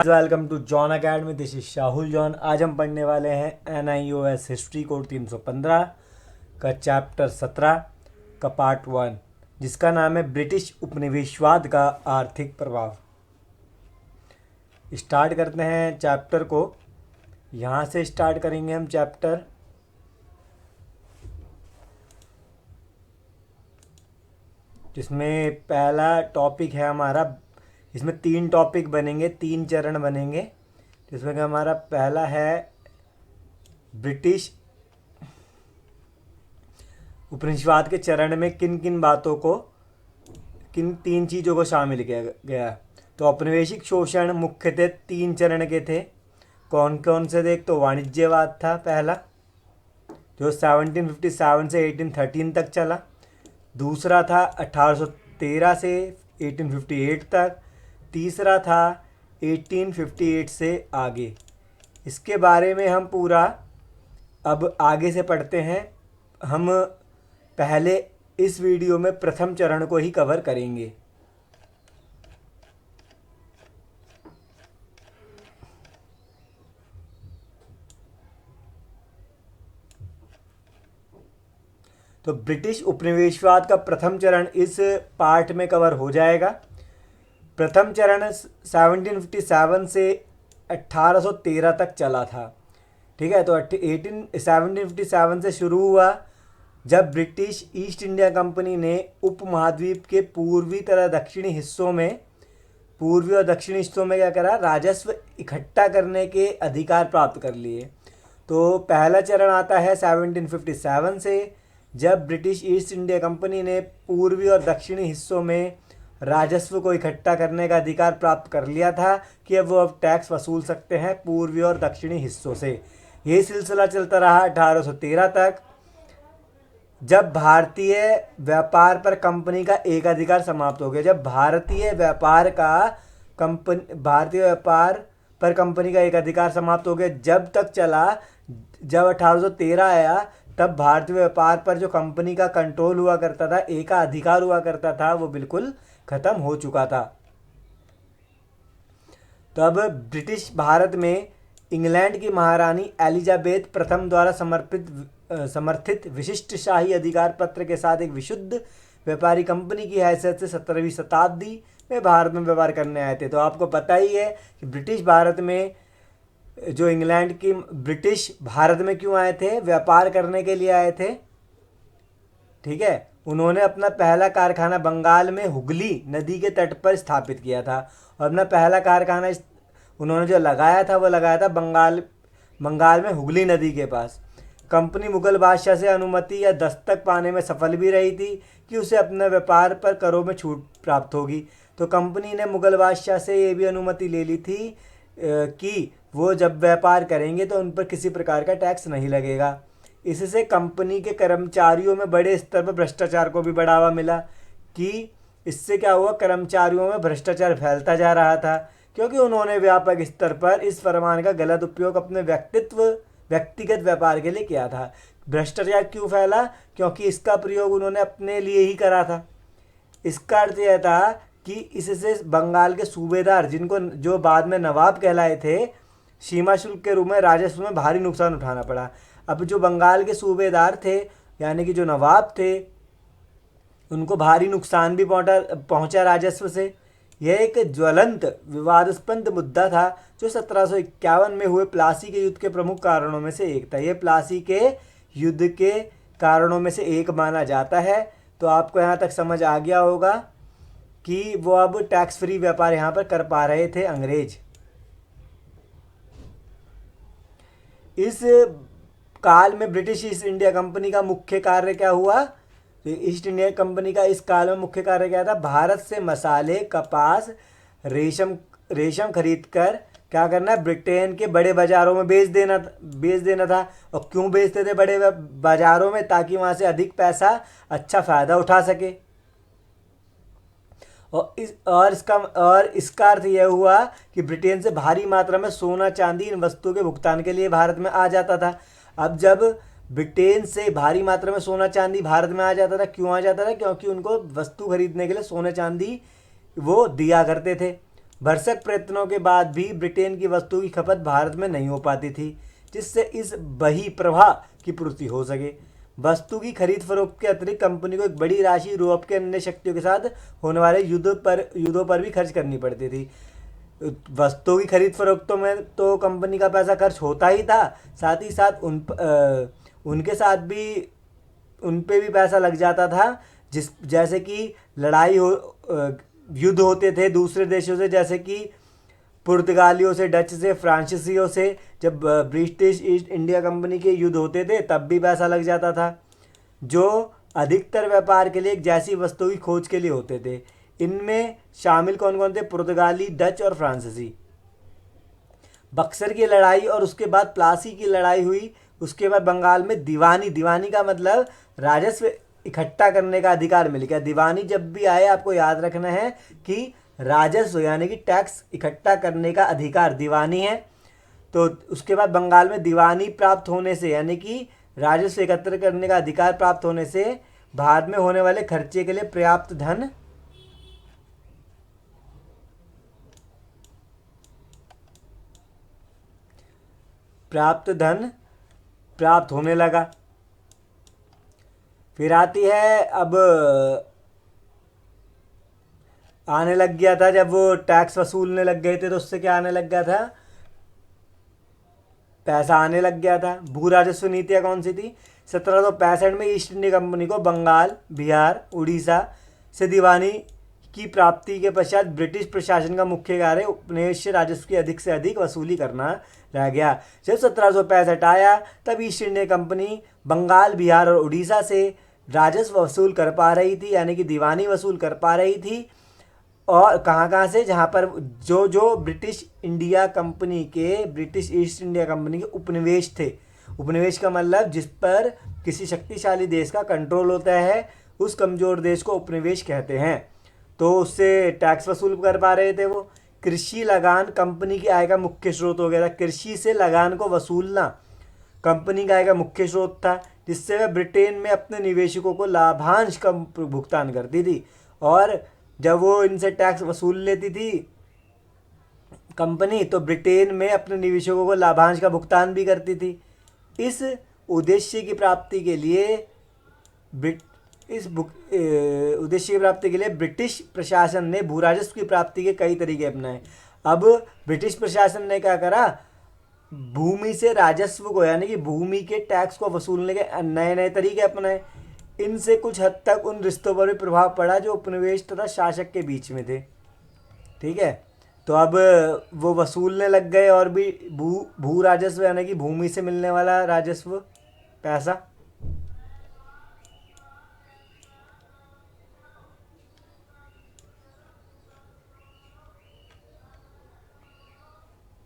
Welcome to John Academy. This is Shahul John. आज हम पढ़ने वाले हैं NIOS हिस्ट्री कोड 315 का चैप्टर 17 का पार्ट 1, जिसका नाम है ब्रिटिश उपनिवेशवाद का आर्थिक प्रभाव। स्टार्ट करते हैं चैप्टर को। यहाँ से स्टार्ट करेंगे हम चैप्टर। जिसमें पहला टॉपिक है हमारा, इसमें 3 टॉपिक बनेंगे, 3 चरण बनेंगे। जिसमें कि हमारा पहला है ब्रिटिश उपनिवेशवाद के चरण में किन किन बातों को, किन 3 चीज़ों को शामिल किया गया। तो औपनिवेशिक शोषण मुख्यतः 3 चरण के थे। कौन कौन से देख, तो वाणिज्यवाद था पहला, जो 1757 से 1813 तक चला। दूसरा था 1813 से 1858 तक। तीसरा था 1858 से आगे। इसके बारे में हम पूरा अब आगे से पढ़ते हैं। हम पहले इस वीडियो में प्रथम चरण को ही कवर करेंगे। तो ब्रिटिश उपनिवेशवाद का प्रथम चरण इस पार्ट में कवर हो जाएगा। प्रथम चरण 1757 से 1813 तक चला था। ठीक है, तो 1757 से शुरू हुआ, जब ब्रिटिश ईस्ट इंडिया कंपनी ने उपमहाद्वीप के पूर्वी और दक्षिणी हिस्सों में क्या करा, राजस्व इकट्ठा करने के अधिकार प्राप्त कर लिए। तो पहला चरण आता है 1757 से, जब ब्रिटिश ईस्ट इंडिया कंपनी ने पूर्वी और दक्षिणी हिस्सों में राजस्व को इकट्ठा करने का अधिकार प्राप्त कर लिया था कि अब वो अब टैक्स वसूल सकते हैं पूर्वी और दक्षिणी हिस्सों से। ये सिलसिला चलता रहा 1813 तक, जब भारतीय व्यापार पर कंपनी का एक अधिकार समाप्त हो गया। जब भारतीय व्यापार पर कंपनी का एक अधिकार समाप्त हो गया, जब तक चला, जब 1813 आया, तब भारतीय व्यापार पर जो कंपनी का कंट्रोल हुआ करता था, एक अधिकार हुआ करता था, वो बिल्कुल खत्म हो चुका था। तो अब ब्रिटिश भारत में इंग्लैंड की महारानी एलिजाबेथ प्रथम द्वारा समर्थित विशिष्ट शाही अधिकार पत्र के साथ एक विशुद्ध व्यापारी कंपनी की हैसियत से 17वीं शताब्दी में भारत में व्यापार करने आए थे। तो आपको पता ही है कि ब्रिटिश भारत में क्यों आए थे, व्यापार करने के लिए आए थे। ठीक है, उन्होंने अपना पहला कारखाना बंगाल में हुगली नदी के तट पर स्थापित किया था। और अपना पहला कारखाना उन्होंने जो लगाया था, वो लगाया था बंगाल में हुगली नदी के पास। कंपनी मुगल बादशाह से अनुमति या दस्तक पाने में सफल भी रही थी कि उसे अपने व्यापार पर करों में छूट प्राप्त होगी। तो कंपनी ने मुगल बादशाह से ये भी अनुमति ले ली थी कि वो जब व्यापार करेंगे तो उन पर किसी प्रकार का टैक्स नहीं लगेगा। इससे कंपनी के कर्मचारियों में बड़े स्तर पर भ्रष्टाचार को भी बढ़ावा मिला। कि इससे क्या हुआ, कर्मचारियों में भ्रष्टाचार फैलता जा रहा था, क्योंकि उन्होंने व्यापक स्तर पर इस फरमान का गलत उपयोग अपने व्यक्तिगत व्यापार के लिए किया था। भ्रष्टाचार क्यों फैला, क्योंकि इसका प्रयोग उन्होंने अपने लिए ही करा था। इसका अर्थ यह था कि इससे बंगाल के सूबेदार, जो बाद में नवाब कहलाए थे, सीमा शुल्क के रूप में राजस्व में भारी नुकसान उठाना पड़ा। अब जो बंगाल के सूबेदार थे, यानी कि जो नवाब थे, उनको भारी नुकसान भी पहुंचा राजस्व से। यह एक ज्वलंत विवादास्पद मुद्दा था, जो 1751 में हुए प्लासी के युद्ध के प्रमुख कारणों में से एक था। यह प्लासी के युद्ध के कारणों में से एक माना जाता है। तो आपको यहाँ तक समझ आ गया होगा कि वो अब टैक्स फ्री व्यापार यहाँ पर कर पा रहे थे अंग्रेज। इस काल में ब्रिटिश ईस्ट इंडिया कंपनी का मुख्य कार्य क्या हुआ, तो ईस्ट इंडिया कंपनी का इस काल में मुख्य कार्य क्या था, भारत से मसाले, कपास, रेशम खरीद कर क्या करना, ब्रिटेन के बड़े बाजारों में बेच देना था। और क्यों बेचते थे बड़े बाजारों में, ताकि वहाँ से अधिक पैसा, अच्छा फ़ायदा उठा सके। और इसका अर्थ यह हुआ कि ब्रिटेन से भारी मात्रा में सोना चांदी इन वस्तुओं के भुगतान के लिए भारत में आ जाता था। अब जब ब्रिटेन से भारी मात्रा में सोना चांदी भारत में आ जाता था, क्यों आ जाता था, क्योंकि उनको वस्तु खरीदने के लिए सोना चांदी वो दिया करते थे। भरसक प्रयत्नों के बाद भी ब्रिटेन की वस्तु की खपत भारत में नहीं हो पाती थी, जिससे इस बहिर्प्रवाह की पूर्ति हो सके। वस्तु की खरीद फरोख्त के अतिरिक्त कंपनी को एक बड़ी राशि यूरोप के अन्य शक्तियों के साथ होने वाले युद्धों पर भी खर्च करनी पड़ती थी। वस्तुओं की खरीद फरोख्तों में तो कंपनी का पैसा खर्च होता ही था, साथ ही साथ उनके साथ भी उन पे भी पैसा लग जाता था। जैसे कि युद्ध होते थे दूसरे देशों से, जैसे कि पुर्तगालियों से, डच से, फ्रांसीसियों से। जब ब्रिटिश ईस्ट इंडिया कंपनी के युद्ध होते थे तब भी पैसा लग जाता था, जो अधिकतर व्यापार के लिए एक जैसी वस्तु की खोज के लिए होते थे। इनमें शामिल कौन कौन थे? पुर्तगाली, डच और फ्रांसीसी। बक्सर की लड़ाई और उसके बाद प्लासी की लड़ाई हुई। उसके बाद बंगाल में दीवानी का मतलब राजस्व इकट्ठा करने का अधिकार मिल गया। दीवानी जब भी आए आपको याद रखना है कि राजस्व यानी कि टैक्स इकट्ठा करने का अधिकार दीवानी है। तो उसके बाद बंगाल में दीवानी प्राप्त होने से यानी कि राजस्व एकत्र करने का अधिकार प्राप्त होने से भारत में होने वाले खर्चे के लिए पर्याप्त धन प्राप्त होने लगा। फिर आती है, अब आने लग गया था जब वो टैक्स वसूलने लग गए थे तो उससे क्या आने लग गया था? पैसा आने लग गया था। भू राजस्व नीतियाँ कौन सी थी? 1765 में ईस्ट इंडिया कंपनी को बंगाल, बिहार, उड़ीसा से दीवानी की प्राप्ति के पश्चात ब्रिटिश प्रशासन का मुख्य कार्य उपनिवेश से राजस्व की अधिक से अधिक वसूली करना रह गया। जब 1765 आया तब East India Company Bengal, Bihar और उड़ीसा से राजस्व वसूल कर पा रही थी, यानी कि दीवानी वसूल कर पा रही थी। और कहाँ से? जहाँ पर जो ब्रिटिश ईस्ट इंडिया कंपनी के उपनिवेश थे। उपनिवेश का मतलब जिस पर किसी शक्तिशाली देश का कंट्रोल होता है, उस कमज़ोर देश को उपनिवेश कहते हैं। तो उससे टैक्स वसूल कर पा रहे थे वो। कृषि लगान कंपनी की आय का मुख्य स्रोत हो गया था। कृषि से लगान को वसूलना कंपनी का आय का मुख्य स्रोत था, जिससे वह ब्रिटेन में अपने निवेशकों को लाभांश का भुगतान करती थी। और जब वो इनसे टैक्स वसूल लेती थी कंपनी, तो ब्रिटेन में अपने निवेशकों को लाभांश का भुगतान भी करती थी। इस उद्देश्य की प्राप्ति के लिए ब्रिटिश प्रशासन ने भू राजस्व की प्राप्ति के कई तरीके अपनाए। अब ब्रिटिश प्रशासन ने क्या करा? भूमि से राजस्व को यानी कि भूमि के टैक्स को वसूलने के नए नए तरीके अपनाए। इनसे कुछ हद तक उन रिश्तों पर भी प्रभाव पड़ा जो उपनिवेश तथा शासक के बीच में थे। ठीक है, तो अब वो वसूलने लग गए और भी भू राजस्व यानी कि भूमि से मिलने वाला राजस्व, पैसा।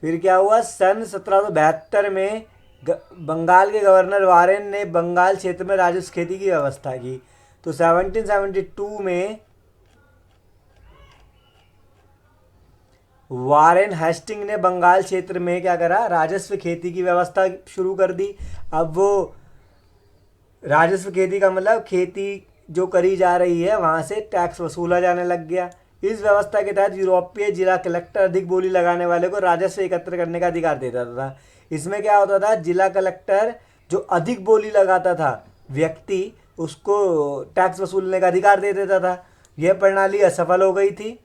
फिर क्या हुआ? सन 1772 में बंगाल के गवर्नर वारेन ने बंगाल क्षेत्र में राजस्व खेती की व्यवस्था की। तो 1772 में वारेन हेस्टिंग ने बंगाल क्षेत्र में क्या करा? राजस्व खेती की व्यवस्था शुरू कर दी। अब वो राजस्व खेती का मतलब खेती जो करी जा रही है वहाँ से टैक्स वसूला जाने लग गया। इस व्यवस्था के तहत यूरोपीय जिला कलेक्टर अधिक बोली लगाने वाले को राजस्व एकत्र करने का अधिकार देता था। इसमें क्या होता था? जिला कलेक्टर जो अधिक बोली लगाता था व्यक्ति, उसको टैक्स वसूलने का अधिकार दे देता था। यह प्रणाली असफल हो गई थी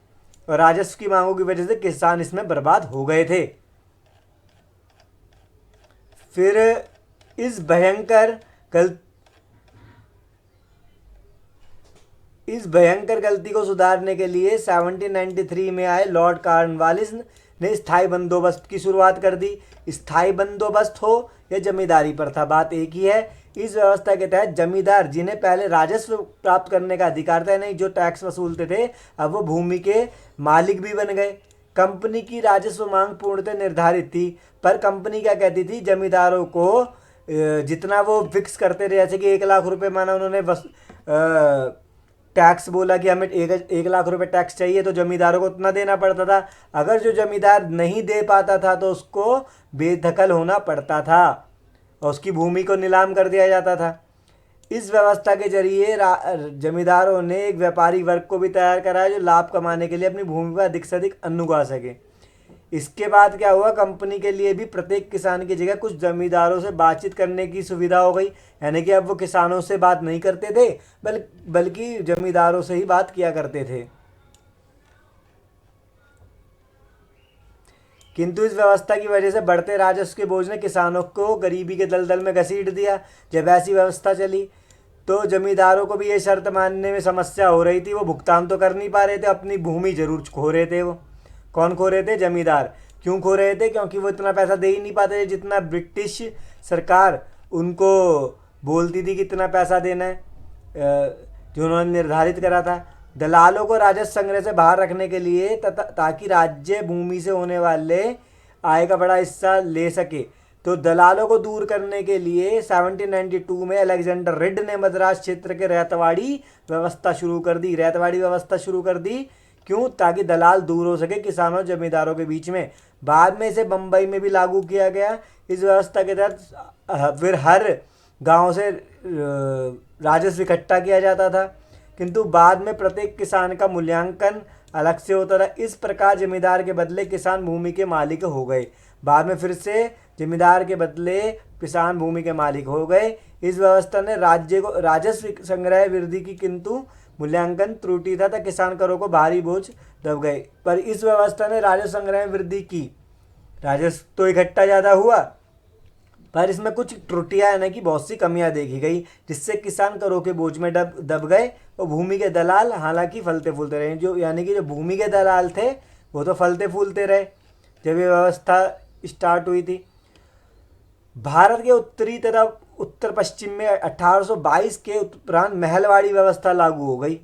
और राजस्व की मांगों की वजह से किसान इसमें बर्बाद हो गए थे। फिर इस भयंकर गलती को सुधारने के लिए 1793 में आए लॉर्ड कॉर्नवालिस ने स्थायी बंदोबस्त की शुरुआत कर दी। स्थायी बंदोबस्त हो या जमींदारी प्रथा, बात एक ही है। इस व्यवस्था के तहत जमींदार, जिन्हें पहले राजस्व प्राप्त करने का अधिकार था, नहीं जो टैक्स वसूलते थे, अब वो भूमि के मालिक भी बन गए। कंपनी की राजस्व मांग पूर्णतः निर्धारित थी, पर कंपनी क्या कहती थी? जमींदारों को जितना वो फिक्स करते थे, जैसे कि 1 लाख रुपए माना उन्होंने टैक्स बोला कि हमें 1 लाख रुपए टैक्स चाहिए, तो जमींदारों को उतना देना पड़ता था। अगर जो जमींदार नहीं दे पाता था तो उसको बेदखल होना पड़ता था और उसकी भूमि को नीलाम कर दिया जाता था। इस व्यवस्था के जरिए जमींदारों ने एक व्यापारी वर्ग को भी तैयार कराया जो लाभ कमाने के लिए अपनी भूमि पर अधिक से अधिक अन्न उगा सके। इसके बाद क्या हुआ, कंपनी के लिए भी प्रत्येक किसान की जगह कुछ जमींदारों से बातचीत करने की सुविधा हो गई। यानी कि अब वो किसानों से बात नहीं करते थे, बल्कि जमींदारों से ही बात किया करते थे। किंतु इस व्यवस्था की वजह से बढ़ते राजस्व के बोझ ने किसानों को गरीबी के दलदल में घसीट दिया। जब ऐसी व्यवस्था चली तो जमींदारों को भी ये शर्त मानने में समस्या हो रही थी। वो भुगतान तो कर नहीं पा रहे थे, अपनी भूमि जरूर खो रहे थे। वो कौन खो रहे थे? जमींदार। क्यों खो रहे थे? क्योंकि वो इतना पैसा दे ही नहीं पाते थे जितना ब्रिटिश सरकार उनको बोलती थी कि इतना पैसा देना है, जो उन्होंने निर्धारित करा था। दलालों को राजस्व संग्रह से बाहर रखने के लिए ताकि राज्य भूमि से होने वाले आय का बड़ा हिस्सा ले सके, तो दलालों को दूर करने के लिए 1792 में अलेक्जेंडर रिड ने मद्रास क्षेत्र के रैयतवाड़ी व्यवस्था शुरू कर दी। रैयतवाड़ी व्यवस्था शुरू कर दी क्यों? ताकि दलाल दूर हो सके किसानों और जमींदारों के बीच में। बाद में इसे बम्बई में भी लागू किया गया। इस व्यवस्था के तहत फिर हर गांव से राजस्व इकट्ठा किया जाता था, किंतु बाद में प्रत्येक किसान का मूल्यांकन अलग से होता था। इस प्रकार जमींदार के बदले किसान भूमि के मालिक हो गए। बाद में फिर से जमींदार के बदले किसान भूमि के मालिक हो गए। इस व्यवस्था ने राज्य को राजस्व संग्रह वृद्धि की, किंतु मूल्यांकन त्रुटि था, किसान करों को भारी बोझ दब गए। पर इस व्यवस्था ने राजस्व संग्रह में वृद्धि की, राजस्व तो इकट्ठा ज़्यादा हुआ, पर इसमें कुछ त्रुटियां यानी कि बहुत सी कमियां देखी गई, जिससे किसान करों के बोझ में दब गए और भूमि के दलाल हालांकि फलते फूलते रहे। जो यानी कि जो भूमि के दलाल थे वो तो फलते फूलते रहे जब ये व्यवस्था स्टार्ट हुई थी। भारत के उत्तरी तरफ उत्तर पश्चिम में 1822 के उपरांत महलवाड़ी व्यवस्था लागू हो गई।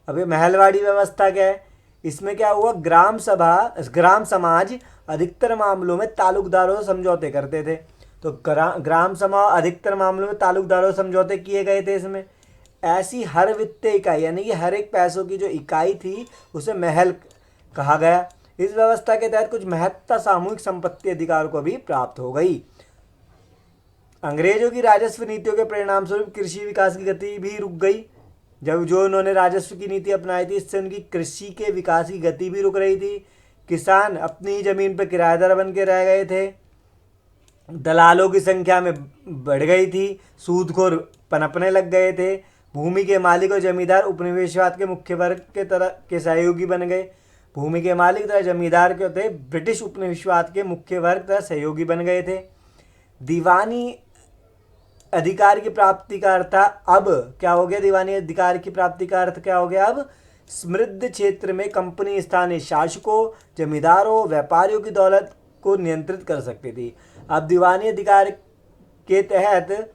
अब ये महलवाड़ी व्यवस्था क्या है? इसमें क्या हुआ, ग्राम समाज अधिकतर मामलों में तालुकदारों से समझौते करते थे। तो ग्राम समाज अधिकतर मामलों में तालुकदारों से समझौते किए गए थे। इसमें ऐसी हर वित्तीय इकाई यानी कि हर एक पैसों की जो इकाई थी उसे महल कहा गया। इस व्यवस्था के तहत कुछ महत्ता सामूहिक संपत्ति अधिकार को भी प्राप्त हो गई। अंग्रेजों की राजस्व नीतियों के परिणाम स्वरूप कृषि विकास की गति भी रुक गई। जब जो उन्होंने राजस्व की नीति अपनाई थी, इससे उनकी कृषि के विकास की गति भी रुक रही थी। किसान अपनी ही जमीन पर किराएदार बन के रह गए थे, दलालों की संख्या में बढ़ गई थी, सूदखोर पनपने लग गए थे, भूमि के मालिक और जमींदार उपनिवेशवाद के मुख्य वर्ग के तरह के सहयोगी बन गए। भूमि के मालिक तथा जमींदार के होते ब्रिटिश उपनिवेशवाद के मुख्य वर्ग तथा सहयोगी बन गए थे। दीवानी अधिकार की प्राप्ति का अर्थ अब क्या हो गया? दीवानी अधिकार की प्राप्ति का अर्थ क्या हो गया? अब समृद्ध क्षेत्र में कंपनी स्थानीय शासकों, जमींदारों, व्यापारियों की दौलत को नियंत्रित कर सकती थी। अब दीवानी अधिकार के तहत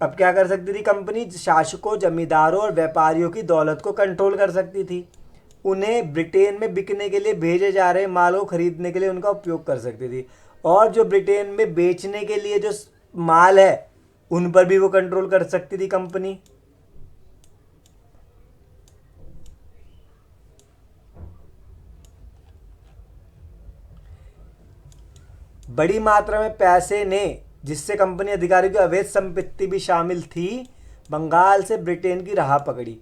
अब क्या कर सकती थी? कंपनी शासकों, जमींदारों और व्यापारियों की दौलत को कंट्रोल कर सकती थी। उन्हें ब्रिटेन में बिकने के लिए भेजे जा रहे माल को खरीदने के लिए उनका उपयोग कर सकती थी, और जो ब्रिटेन में बेचने के लिए जो माल है उन पर भी वो कंट्रोल कर सकती थी कंपनी। बड़ी मात्रा में पैसे ने, जिससे कंपनी अधिकारियों की अवैध संपत्ति भी शामिल थी, बंगाल से ब्रिटेन की राह पकड़ी।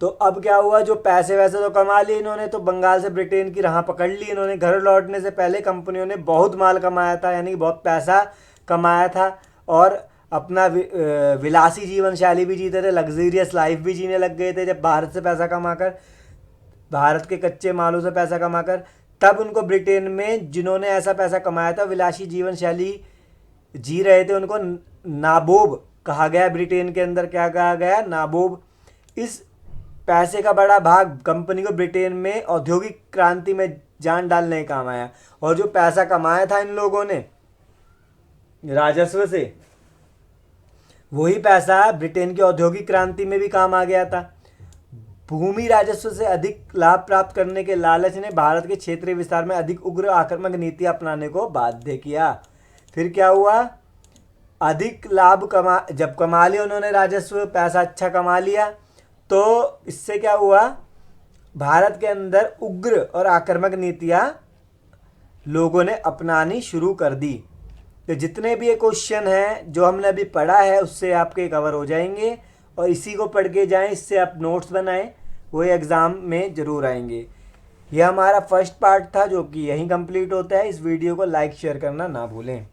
तो अब क्या हुआ, जो पैसे वैसे तो कमा लिए इन्होंने, तो बंगाल से ब्रिटेन की राह पकड़ ली इन्होंने। घर लौटने से पहले कंपनियों ने बहुत माल कमाया था, यानी कि बहुत पैसा कमाया था, और अपना विलासी जीवन शैली भी जीते थे, लग्जरियस लाइफ भी जीने लग गए थे। जब भारत से पैसा कमाकर, भारत के कच्चे मालों से पैसा कमाकर, तब उनको ब्रिटेन में जिन्होंने ऐसा पैसा कमाया था, विलासी जीवन शैली जी रहे थे, उनको नाबोब कहा गया। ब्रिटेन के अंदर क्या कहा गया? नाबोब। इस पैसे का बड़ा भाग कंपनी को ब्रिटेन में औद्योगिक क्रांति में जान डालने का काम आया, और जो पैसा कमाया था इन लोगों ने राजस्व से, वही पैसा ब्रिटेन की औद्योगिक क्रांति में भी काम आ गया था। भूमि राजस्व से अधिक लाभ प्राप्त करने के लालच ने भारत के क्षेत्रीय विस्तार में अधिक उग्र आक्रामक नीति अपनाने को बाध्य किया। फिर क्या हुआ? अधिक लाभ जब कमा लिया उन्होंने राजस्व, पैसा अच्छा कमा लिया, तो इससे क्या हुआ? भारत के अंदर उग्र और आक्रामक नीतियाँ लोगों ने अपनानी शुरू कर दी। तो जितने भी ये क्वेश्चन हैं जो हमने अभी पढ़ा है उससे आपके कवर हो जाएंगे, और इसी को पढ़ के जाएं, इससे आप नोट्स बनाएं, वो एग्ज़ाम में ज़रूर आएंगे। यह हमारा फर्स्ट पार्ट था जो कि यहीं कंप्लीट होता है। इस वीडियो को लाइक शेयर करना ना भूलें।